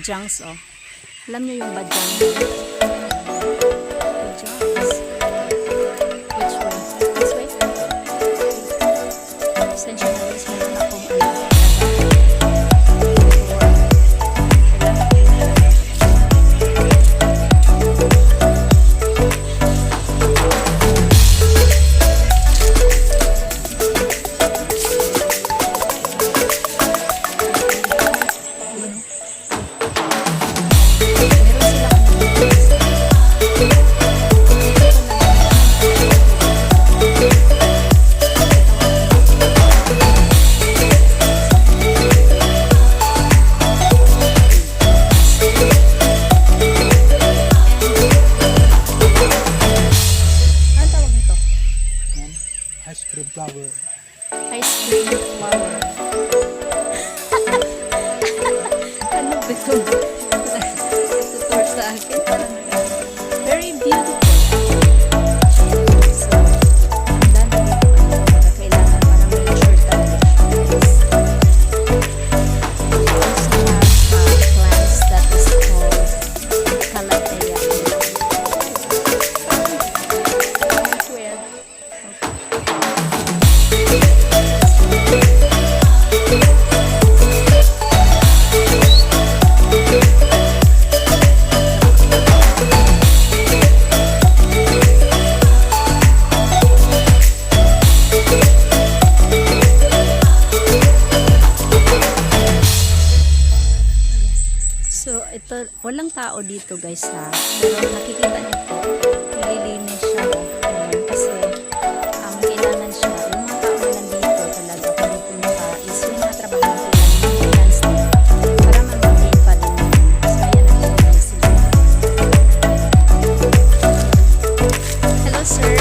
badjangs, oh. Alam nyo yung badjang? Badjangs. Which way? This way? Essential na guys, meron akong ice cream flower. ice cream flower. Ano ba ito? Tutor sa akin. Very beautiful. So, ang dami dito na kailangan para may sure talaga siya, guys. We also have plants that is called Calathea. Where? So, ito, walang tao dito guys ha. Pero nakikita niyo po, nililinis siya. Ayan, kasi kailangan siya. Yung mga tao na nandito talaga pumupunta is yung mga trabahante lang, yung maintenance nila. Para ma-maintain pa din yun. So, ayan, nililinis sila. Hello sir.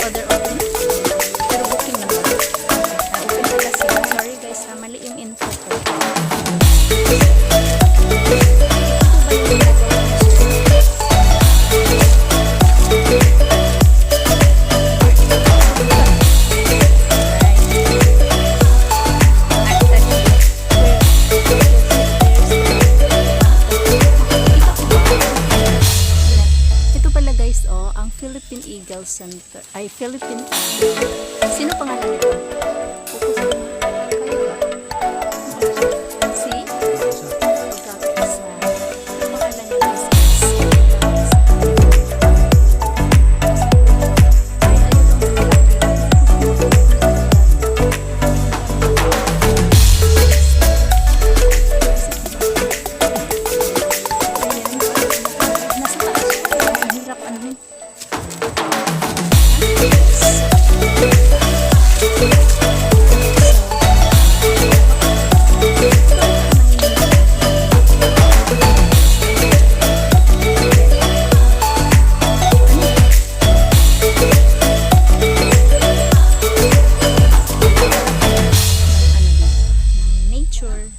Order open. Pero booking naman. Open pala sila. Sorry guys ha, mali yung info ko. Ito pala guys, oh, ang Philippine Eagle Center. Ay, Philippine Eagle. Sino pangalan nito? Focus mo. Kayo ba? See? Pagkakaisa. Ang pangalan niya guys is ay, ayun ang malaki. Ayan, nasa taas siya. Ang hirap ano. Nature.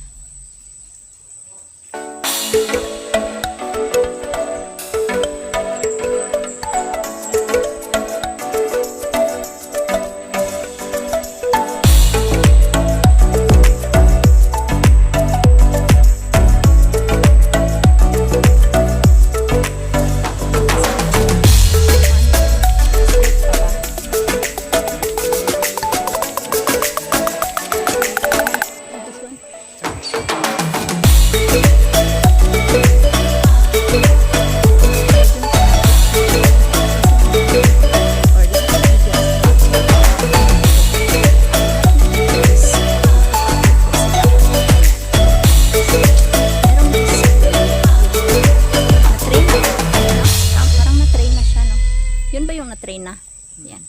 Yun ba yung na-train na? Yan.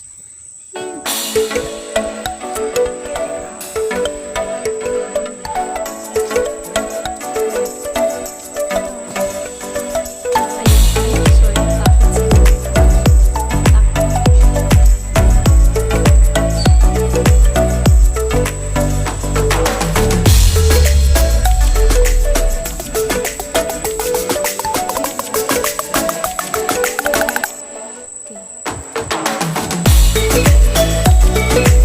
Okay.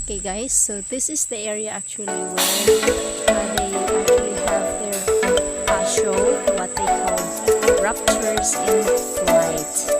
Okay guys, so this is the area actually where they actually have their show, what they call Raptures in Flight.